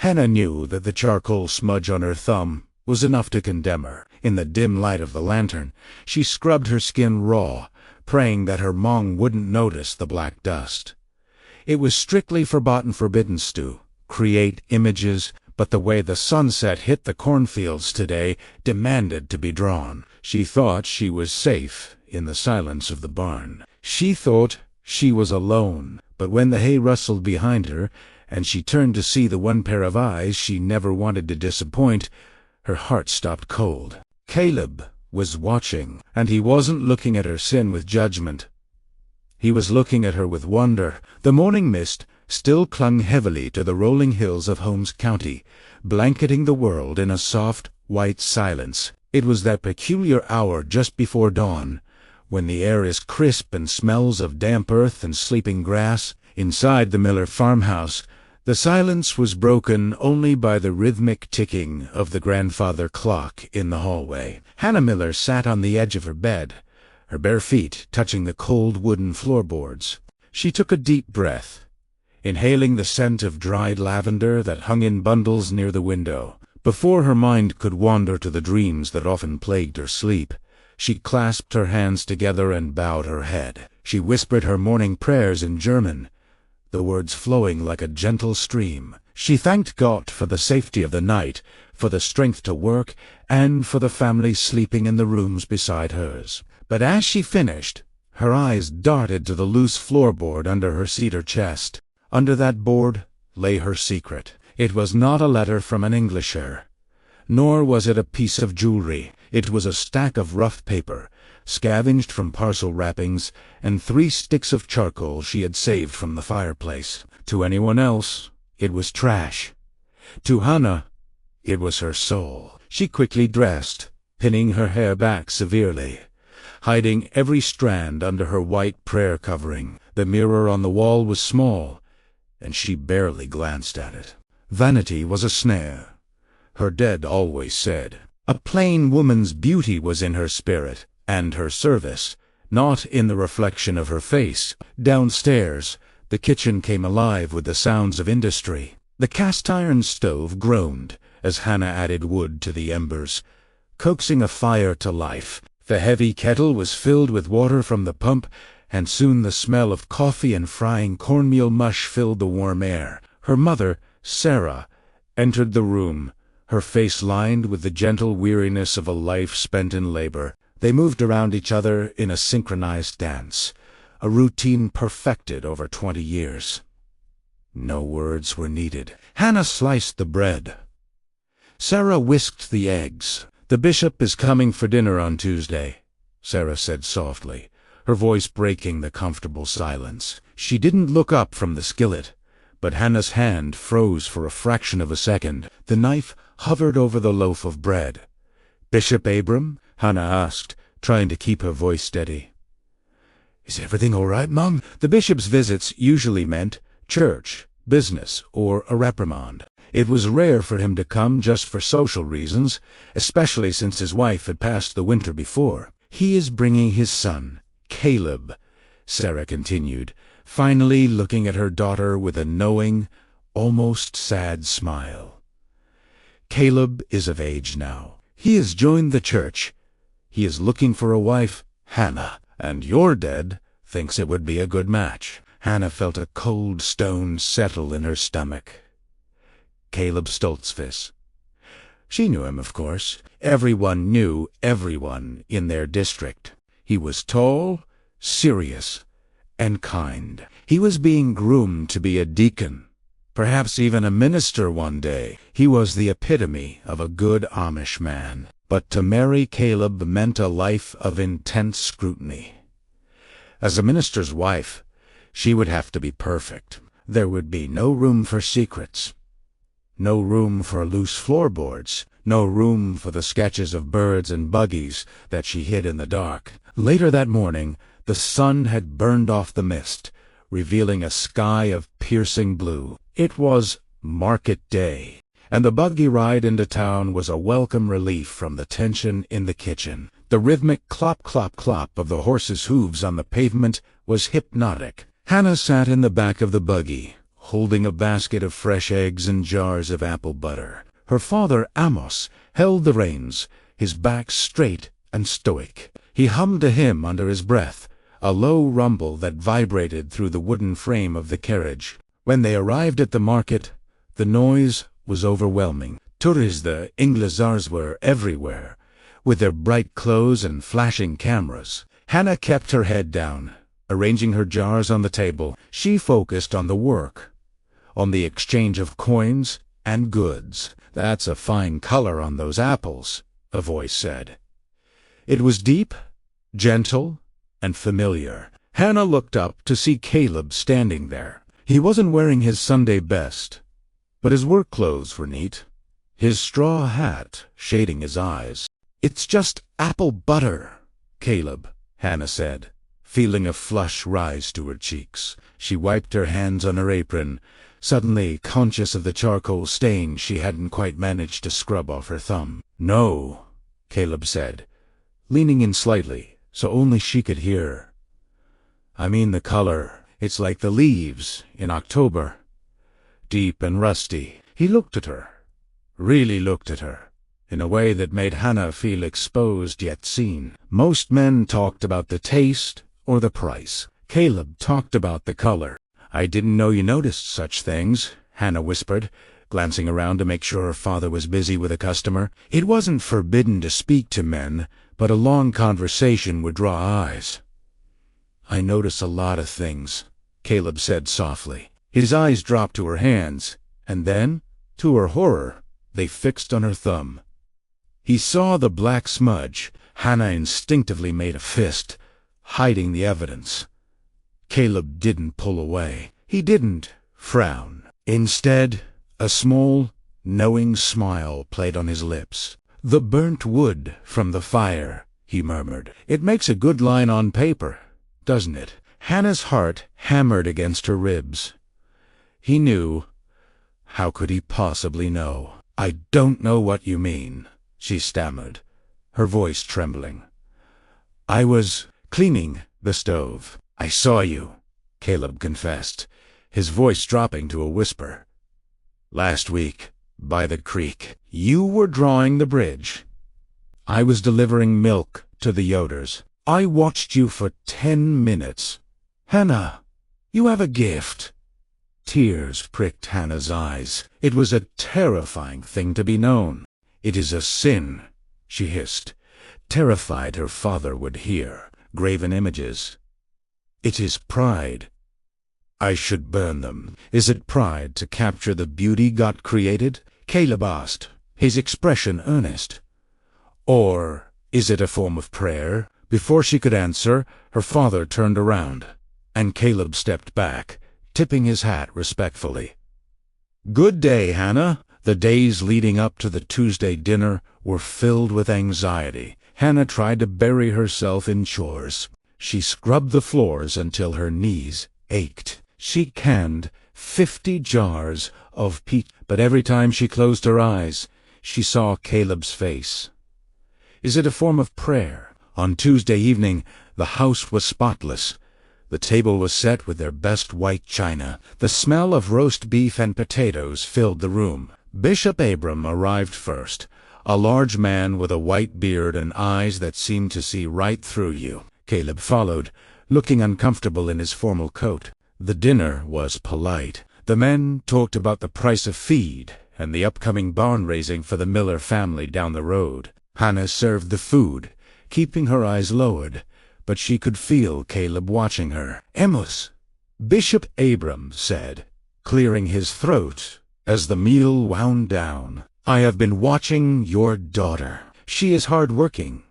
Hannah knew that the charcoal smudge on her thumb was enough to condemn her. In the dim light of the lantern, she scrubbed her skin raw, praying that her mong wouldn't notice the black dust. It was strictly forbidden to create images, but the way the sunset hit the cornfields today demanded to be drawn. She thought she was safe in the silence of the barn. She thought she was alone, but when the hay rustled behind her, and she turned to see the one pair of eyes she never wanted to disappoint, her heart stopped cold. Caleb was watching, and he wasn't looking at her sin with judgment. He was looking at her with wonder. The morning mist still clung heavily to the rolling hills of Holmes County, blanketing the world in a soft, white silence. It was that peculiar hour just before dawn, when the air is crisp and smells of damp earth and sleeping grass. Inside the Miller farmhouse, the silence was broken only by the rhythmic ticking of the grandfather clock in the hallway. Hannah Miller sat on the edge of her bed, her bare feet touching the cold wooden floorboards. She took a deep breath, inhaling the scent of dried lavender that hung in bundles near the window. Before her mind could wander to the dreams that often plagued her sleep, she clasped her hands together and bowed her head. She whispered her morning prayers in German, the words flowing like a gentle stream. She thanked God for the safety of the night, for the strength to work, and for the family sleeping in the rooms beside hers. But as she finished, her eyes darted to the loose floorboard under her cedar chest. Under that board lay her secret. It was not a letter from an Englisher, nor was it a piece of jewelry. It was a stack of rough paper, scavenged from parcel wrappings, and 3 sticks of charcoal she had saved from the fireplace. To anyone else, it was trash. To Hannah, it was her soul. She quickly dressed, pinning her hair back severely, hiding every strand under her white prayer covering. The mirror on the wall was small, and she barely glanced at it. Vanity was a snare, her dead always said. A plain woman's beauty was in her spirit and her service, not in the reflection of her face. Downstairs, the kitchen came alive with the sounds of industry. The cast-iron stove groaned as Hannah added wood to the embers, coaxing a fire to life. The heavy kettle was filled with water from the pump, and soon the smell of coffee and frying cornmeal mush filled the warm air. Her mother, Sarah, entered the room, her face lined with the gentle weariness of a life spent in labor. They moved around each other in a synchronized dance, a routine perfected over 20 years. No words were needed. Hannah sliced the bread. Sarah whisked the eggs. "The bishop is coming for dinner on Tuesday," Sarah said softly, her voice breaking the comfortable silence. She didn't look up from the skillet, but Hannah's hand froze for a fraction of a second. The knife hovered over the loaf of bread. "Bishop Abram?" Hannah asked, trying to keep her voice steady. "Is everything all right, Mum?" The bishop's visits usually meant church, business, or a reprimand. It was rare for him to come just for social reasons, especially since his wife had passed the winter before. "He is bringing his son, Caleb," Sarah continued, finally looking at her daughter with a knowing, almost sad smile. "Caleb is of age now. He has joined the church. He is looking for a wife, Hannah, and your dad thinks it would be a good match." Hannah felt a cold stone settle in her stomach. Caleb Stoltzfus. She knew him, of course. Everyone knew everyone in their district. He was tall, serious, and kind. He was being groomed to be a deacon, perhaps even a minister one day. He was the epitome of a good Amish man. But to marry Caleb meant a life of intense scrutiny. As a minister's wife, she would have to be perfect. There would be no room for secrets, no room for loose floorboards, no room for the sketches of birds and buggies that she hid in the dark. Later that morning, the sun had burned off the mist, revealing a sky of piercing blue. It was market day, and the buggy ride into town was a welcome relief from the tension in the kitchen. The rhythmic clop, clop, clop of the horses' hooves on the pavement was hypnotic. Hannah sat in the back of the buggy, holding a basket of fresh eggs and jars of apple butter. Her father, Amos, held the reins, his back straight and stoic. He hummed a hymn under his breath, a low rumble that vibrated through the wooden frame of the carriage. When they arrived at the market, the noise was overwhelming. Tourists, Englazars, were everywhere, with their bright clothes and flashing cameras. Hannah kept her head down, arranging her jars on the table. She focused on the work, on the exchange of coins and goods. "That's a fine color on those apples," a voice said. It was deep, gentle, and familiar. Hannah looked up to see Caleb standing there. He wasn't wearing his Sunday best, but his work clothes were neat, his straw hat shading his eyes. "It's just apple butter, Caleb," Hannah said, feeling a flush rise to her cheeks. She wiped her hands on her apron, suddenly conscious of the charcoal stain she hadn't quite managed to scrub off her thumb. "No," Caleb said, leaning in slightly, so only she could hear. "I mean the color. It's like the leaves in October. Deep and rusty." He looked at her, really looked at her, in a way that made Hannah feel exposed yet seen. Most men talked about the taste or the price. Caleb talked about the color. "I didn't know you noticed such things," Hannah whispered, glancing around to make sure her father was busy with a customer. It wasn't forbidden to speak to men, but a long conversation would draw eyes. "I notice a lot of things," Caleb said softly. His eyes dropped to her hands, and then, to her horror, they fixed on her thumb. He saw the black smudge. Hannah instinctively made a fist, hiding the evidence. Caleb didn't pull away. He didn't frown. Instead, a small, knowing smile played on his lips. "The burnt wood from the fire," he murmured. "It makes a good line on paper, doesn't it?" Hannah's heart hammered against her ribs. He knew. How could he possibly know? "I don't know what you mean," she stammered, her voice trembling. "I was cleaning the stove." "I saw you," Caleb confessed, his voice dropping to a whisper. "Last week, by the creek. You were drawing the bridge. I was delivering milk to the Yoders. I watched you for 10 minutes. Hannah, you have a gift." Tears pricked Hannah's eyes. It was a terrifying thing to be known. "It is a sin," she hissed, terrified her father would hear. "Graven images. It is pride." "I should burn them." "Is it pride to capture the beauty God created?" Caleb asked, his expression earnest. "Or is it a form of prayer?" Before she could answer, her father turned around, and Caleb stepped back, tipping his hat respectfully. "Good day, Hannah." The days leading up to the Tuesday dinner were filled with anxiety. Hannah tried to bury herself in chores. She scrubbed the floors until her knees ached. She canned 50 jars of peach, but every time she closed her eyes, she saw Caleb's face. Is it a form of prayer? On Tuesday evening, the house was spotless. The table was set with their best white china. The smell of roast beef and potatoes filled the room. Bishop Abram arrived first, a large man with a white beard and eyes that seemed to see right through you. Caleb followed, looking uncomfortable in his formal coat. The dinner was polite. The men talked about the price of feed and the upcoming barn raising for the Miller family down the road. Hannah served the food, keeping her eyes lowered, but she could feel Caleb watching her. "Amos," Bishop Abram said, clearing his throat as the meal wound down. "I have been watching your daughter. She is hard-working.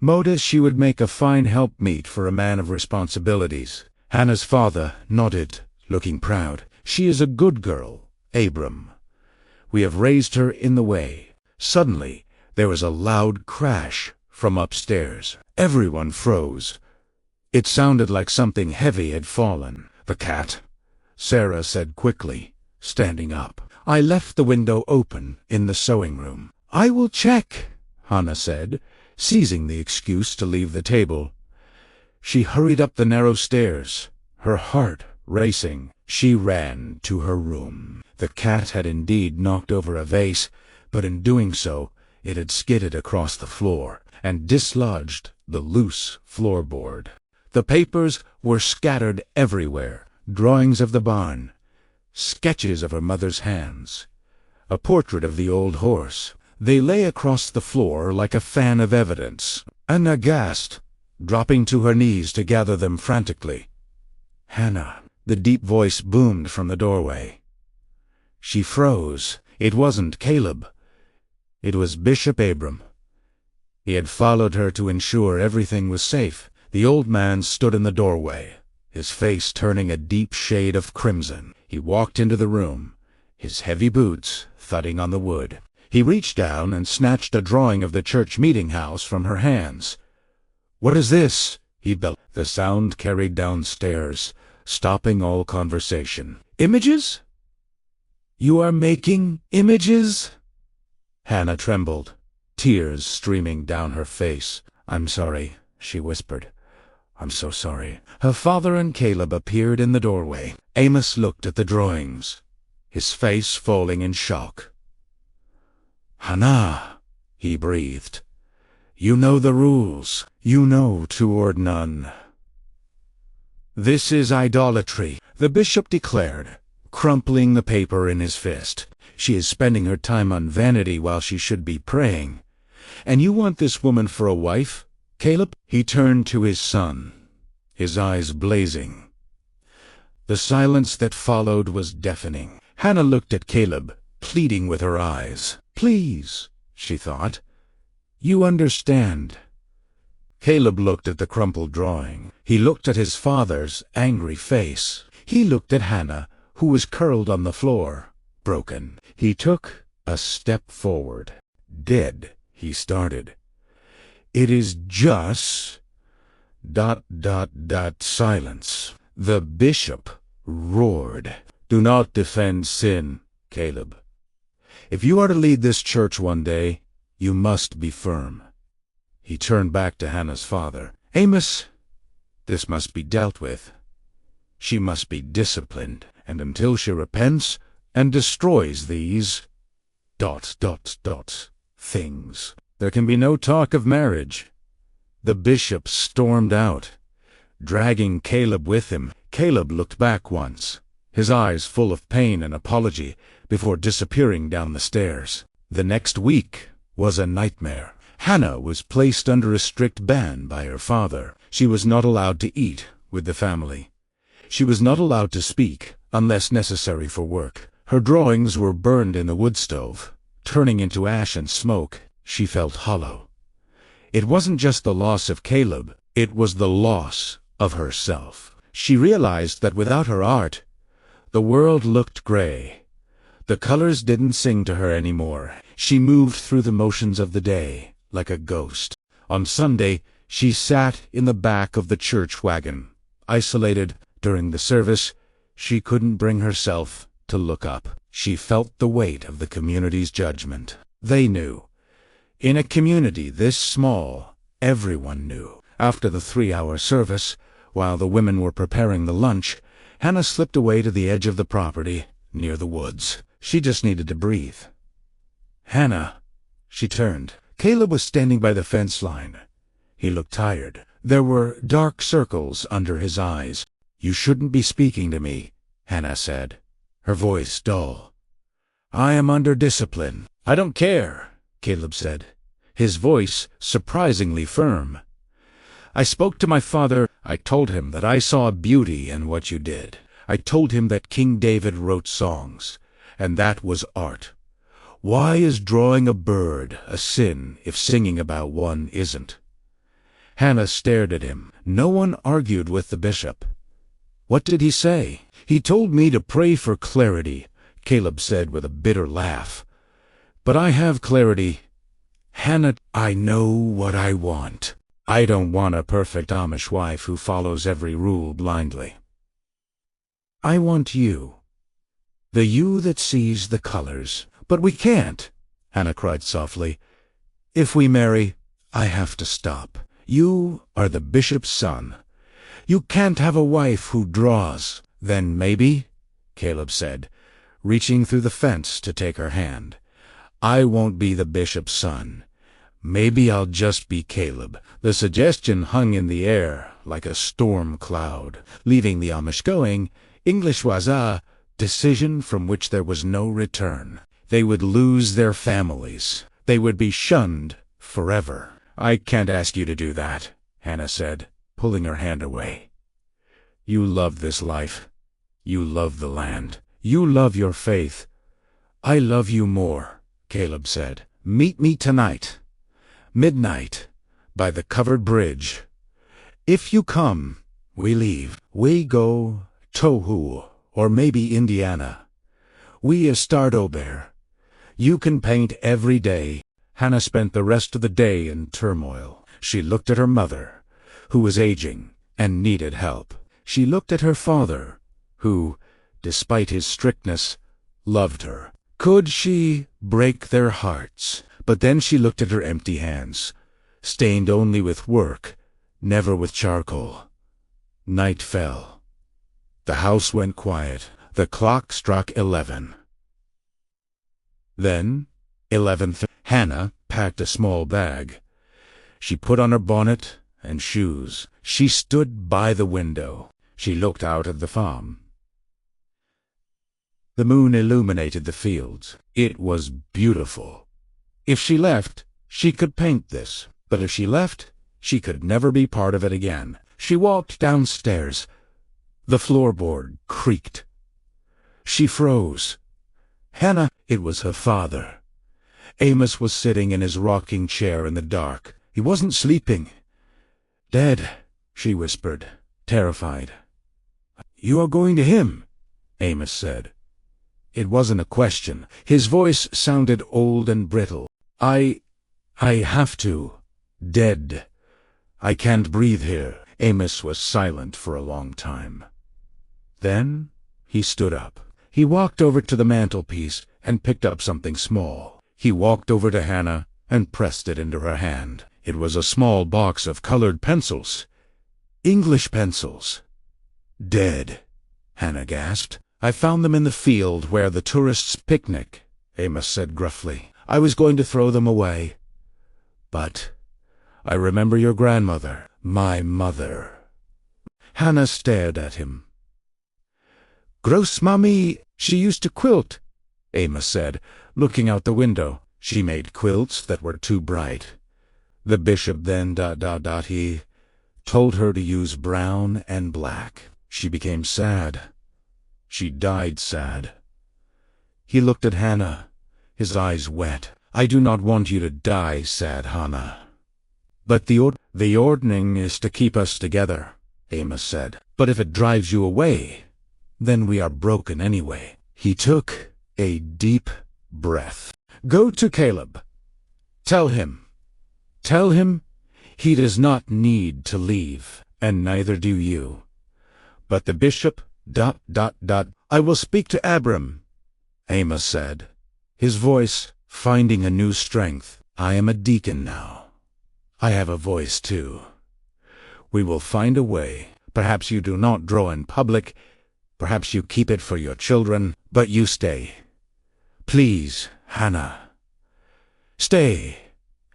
Modus, she would make a fine helpmeet for a man of responsibilities." Hannah's father nodded, looking proud. "She is a good girl, Abram. We have raised her in the way." Suddenly, there was a loud crash from upstairs. Everyone froze. It sounded like something heavy had fallen. "The cat," Sarah said quickly, standing up. "I left the window open in the sewing room." "I will check," Hannah said, seizing the excuse to leave the table. She hurried up the narrow stairs, her heart racing. She ran to her room. The cat had indeed knocked over a vase, but in doing so, it had skidded across the floor and dislodged the loose floorboard. The papers were scattered everywhere, drawings of the barn, sketches of her mother's hands, a portrait of the old horse. They lay across the floor like a fan of evidence. Anna gasped, dropping to her knees to gather them frantically. "Hannah," the deep voice boomed from the doorway. She froze. It wasn't Caleb. It was Bishop Abram. He had followed her to ensure everything was safe. The old man stood in the doorway, his face turning a deep shade of crimson. He walked into the room, his heavy boots thudding on the wood. He reached down and snatched a drawing of the church meeting house from her hands. "What is this?" he bellowed. The sound carried downstairs, stopping all conversation. "Images? You are making images?" Hannah trembled, tears streaming down her face. "I'm sorry," she whispered. "I'm so sorry." Her father and Caleb appeared in the doorway. Amos looked at the drawings, his face falling in shock. "Hannah," he breathed. "You know the rules. You know to Ordnung." "This is idolatry," the bishop declared, crumpling the paper in his fist. "She is spending her time on vanity while she should be praying. And you want this woman for a wife, Caleb?" He turned to his son, his eyes blazing. The silence that followed was deafening. Hannah looked at Caleb, pleading with her eyes. "Please," she thought. "You understand." Caleb looked at the crumpled drawing. He looked at his father's angry face. He looked at Hannah, who was curled on the floor, broken. He took a step forward. "Dead," he started. "It is just... ... Silence." The bishop roared. "Do not defend sin, Caleb. If you are to lead this church one day, you must be firm." He turned back to Hannah's father. "Amos, this must be dealt with. She must be disciplined, and until she repents and destroys these... ... things, there can be no talk of marriage." The bishop stormed out, dragging Caleb with him. Caleb looked back once, his eyes full of pain and apology, before disappearing down the stairs. The next week was a nightmare. Hannah was placed under a strict ban by her father. She was not allowed to eat with the family. She was not allowed to speak unless necessary for work. Her drawings were burned in the wood stove, turning into ash and smoke. She felt hollow. It wasn't just the loss of Caleb, it was the loss of herself. She realized that without her art, the world looked gray. The colors didn't sing to her anymore. She moved through the motions of the day, like a ghost. On Sunday, she sat in the back of the church wagon. Isolated during the service, she couldn't bring herself to look up. She felt the weight of the community's judgment. They knew. In a community this small, everyone knew. After the 3-hour service, while the women were preparing the lunch, Hannah slipped away to the edge of the property, near the woods. She just needed to breathe. "Hannah," she turned. Caleb was standing by the fence line. He looked tired. There were dark circles under his eyes. "You shouldn't be speaking to me," Hannah said, her voice dull. "I am under discipline." "I don't care," Caleb said, his voice surprisingly firm. "I spoke to my father. I told him that I saw beauty in what you did. I told him that King David wrote songs, and that was art. Why is drawing a bird a sin if singing about one isn't?" Hannah stared at him. No one argued with the bishop. "What did he say?" "He told me to pray for clarity," Caleb said with a bitter laugh. "But I have clarity. Hannah, I know what I want. I don't want a perfect Amish wife who follows every rule blindly. I want you. The you that sees the colors." "But we can't," Hannah cried softly. "If we marry, I have to stop. You are the bishop's son. You can't have a wife who draws." "Then maybe," Caleb said, reaching through the fence to take her hand. "I won't be the bishop's son. Maybe I'll just be Caleb." The suggestion hung in the air like a storm cloud. Leaving the Amish going, English was a decision from which there was no return. They would lose their families. They would be shunned forever. "I can't ask you to do that," Hannah said, pulling her hand away. "You love this life. You love the land. You love your faith." "I love you more," Caleb said. "Meet me tonight, midnight, by the covered bridge. If you come, we leave. We go Tohu, or maybe Indiana. We start over. You can paint every day." Hannah spent the rest of the day in turmoil. She looked at her mother, who was aging and needed help. She looked at her father, who, despite his strictness, loved her. Could she break their hearts? But then she looked at her empty hands, stained only with work, never with charcoal. Night fell. The house went quiet. The clock struck 11. Then, 11:30. Hannah packed a small bag. She put on her bonnet and shoes. She stood by the window. She looked out at the farm. The moon illuminated the fields. It was beautiful. If she left, she could paint this. But if she left, she could never be part of it again. She walked downstairs. The floorboard creaked. She froze. Hannah, it was her father. Amos was sitting in his rocking chair in the dark. He wasn't sleeping. "Dead," she whispered, terrified. "You are going to him," Amos said. It wasn't a question. His voice sounded old and brittle. I have to. Dead. I can't breathe here." Amos was silent for a long time. Then he stood up. He walked over to the mantelpiece and picked up something small. He walked over to Hannah and pressed it into her hand. It was a small box of colored pencils. English pencils. "Dead," Hannah gasped. "I found them in the field where the tourists picnic," Amos said gruffly. "I was going to throw them away. But I remember your grandmother, my mother." Hannah stared at him. "Grossmammy, she used to quilt," Amos said, looking out the window. "She made quilts that were too bright. The bishop then he told her to use brown and black. She became sad. She died sad." He looked at Hannah, his eyes wet. "I do not want you to die sad, Hannah." "But the Ordnung is to keep us together," Amos said. "But if it drives you away, then we are broken anyway." He took a deep breath. "Go to Caleb. Tell him he does not need to leave, and neither do you. But the bishop, I will speak to Abram," Amos said, his voice finding a new strength. "I am a deacon now. I have a voice too. We will find a way. Perhaps you do not draw in public. Perhaps you keep it for your children, but you stay. Please, Hannah. Stay."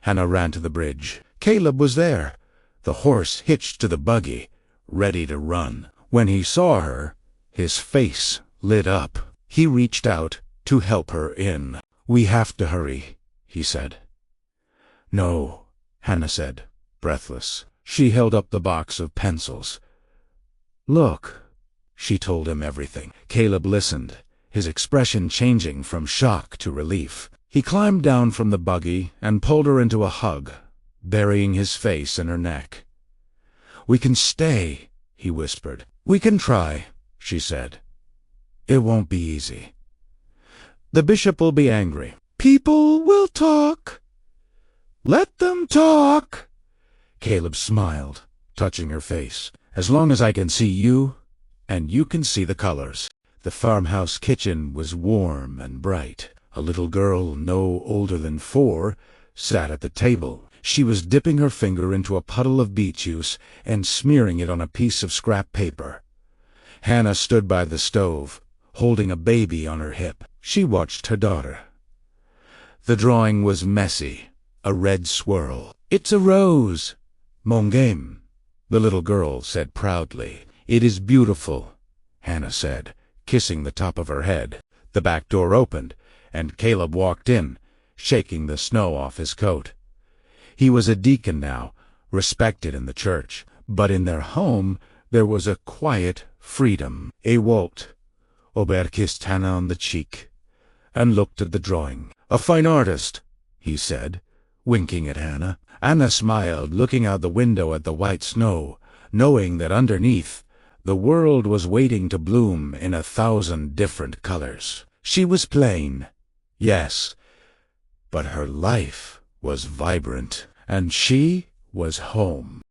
Hannah ran to the bridge. Caleb was there, the horse hitched to the buggy, ready to run. When he saw her, his face lit up. He reached out to help her in. "We have to hurry," he said. "No," Hannah said, breathless. She held up the box of pencils. "Look." She told him everything. Caleb listened, his expression changing from shock to relief. He climbed down from the buggy and pulled her into a hug, burying his face in her neck. "We can stay," he whispered. "We can try," she said. "It won't be easy. The bishop will be angry. People will talk. Let them talk." Caleb smiled, touching her face. "As long as I can see you, and you can see the colors." The farmhouse kitchen was warm and bright. A little girl, no older than 4, sat at the table. She was dipping her finger into a puddle of beet juice and smearing it on a piece of scrap paper. Hannah stood by the stove, holding a baby on her hip. She watched her daughter. The drawing was messy, a red swirl. "It's a rose, mon game," the little girl said proudly. "It is beautiful," Hannah said, kissing the top of her head. The back door opened, and Caleb walked in, shaking the snow off his coat. He was a deacon now, respected in the church, but in their home there was a quiet freedom. Ewalt, Ober kissed Hannah on the cheek, and looked at the drawing. "A fine artist," he said, winking at Hannah. Anna smiled, looking out the window at the white snow, knowing that underneath, the world was waiting to bloom in 1,000 different colors. She was plain, yes, but her life was vibrant, and she was home.